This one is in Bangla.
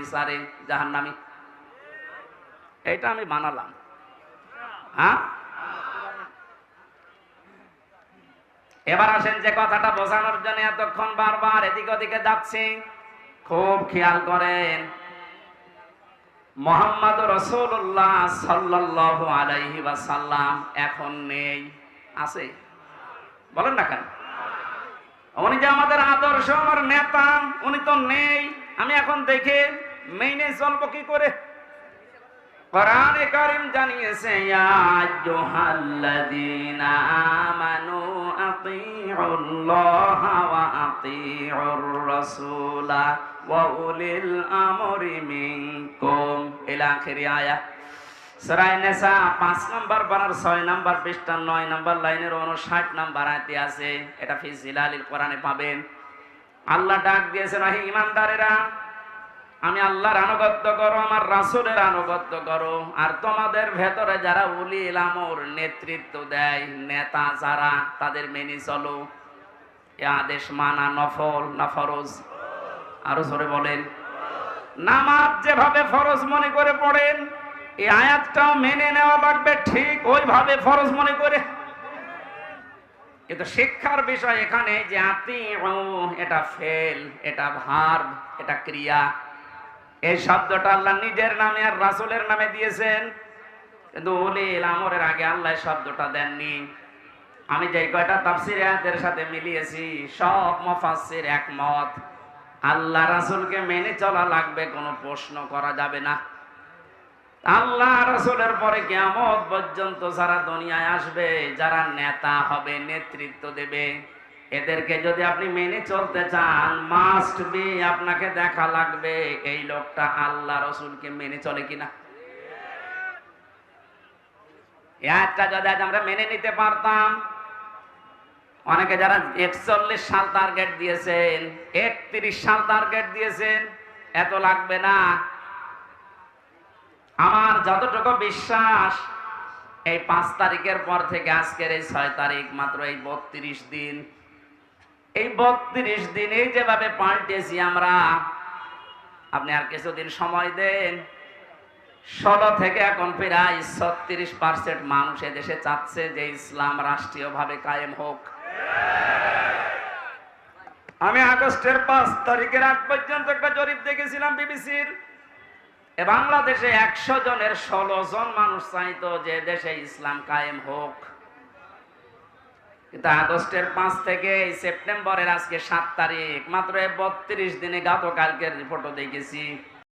বিচারে জাহান্নামী। এটা আমি বানালাম। হ্যাঁ, এবার আসেন যে কথাটা বোঝানোর জন্য এতক্ষণ বারবার এদিক ওদিকে যাচ্ছি, খুব খেয়াল করেন। মুহাম্মদ রাসূলুল্লাহ সাল্লাল্লাহু আলাইহি ওয়াসাল্লাম এখন নেই, আছে? বলেন না কেন? উনি যে আমাদের আদর্শ, আমার নেতা, উনি তো নেই। আমি এখন দেখে মেনে চলবো কি করে? কোরআনে কারীম জানিয়েছে, ইয়া আইয়ুহাল্লাযীনা আমানু আতিউল্লাহা ওয়া আতিউর রাসূলা ওয়া উলিল আমরি মিনকুম ইলা আখির আয়াত। সূরা নিসা 5 নম্বর পারার 6 নম্বর পৃষ্ঠা 9 নম্বর লাইনের 59 নম্বর আয়াতে আছে। এটা ফি জিলালিল কোরআনে পাবেন। আল্লাহ ডাক দিয়েছেন, হে ঈমানদারেরা, আমি আল্লাহর আনুগত্য করো, আমার রাসূলের আনুগত্য করো, আর তোমাদের ভেতরে যারা উলিল আমর নেতৃত্ব দেয়, নেতা যারা, তাদের মেনে চলো। এই আদেশ মানা নফল না ফরজ? আরো জোরে বলেন। নামাজ যেভাবে ফরজ মনে করে পড়েন, এই আয়াতটাও মেনে নেওয়া লাগবে ঠিক ওইভাবে ফরজ মনে করে। কিন্তু শিক্ষার বিষয় এখানে যে আতিউ, এটা ফেল, এটা ভার্ব, এটা ক্রিয়া। এই শব্দটা আল্লাহ নিজের নামে আর রাসূলের নামে দিয়েছেন, কিন্তু উলিল আমরের আগে আল্লাহ শব্দটা দেননি। আমি যে কয়টা তাফসীর আয়াতের সাথে মিলিয়েছি, সব মুফাসসির একমত, আল্লাহ রাসূলকে মেনে চলা লাগবে, কোনো প্রশ্ন করা যাবে না। আল্লাহ রাসূলের পরে কিয়ামত পর্যন্ত যারা দুনিয়ায় আসবে, যারা নেতা হবে, নেতৃত্ব দেবে, এদেরকে যদি আপনি মেনে চলতে চান, মাস্ট বি আপনাকে দেখা লাগবে এই লোকটা আল্লাহ রাসূলকে মেনে চলে কিনা। একটা যদি আমরা মেনে নিতে পারতাম, অনেকে যারা 41 সাল টার্গেট দিয়েছেন, 31 সাল টার্গেট দিয়েছেন, এত লাগবে না। আমার যতটুকু বিশ্বাস, এই 5 তারিখের পর থেকে আজকের এই 6 তারিখ, মাত্র এই 32 দিন, এই 32 দিনে যেভাবে পাল্টেছি আমরা, আপনি আর কিছুদিন সময় দেন, 16 থেকে এখন প্রায় 36% মানুষ এদেশে চাচ্ছে যে ইসলাম রাষ্ট্রীয়ভাবে কায়েম হোক। আমি আগস্টের 5 তারিখের আগ পর্যন্ত একটা জরিপ দেখেছিলাম বিবিসির, বাংলাদেশে 100 জনের 16 জন মানুষ চাইতো যে দেশে ইসলাম কায়েম হোক। কিন্তু আগস্টের 5 থেকে সেপ্টেম্বরের আজকে 7 তারিখ, মাত্র 32 দিনে গতকালকের রিপোর্টও দেখেছি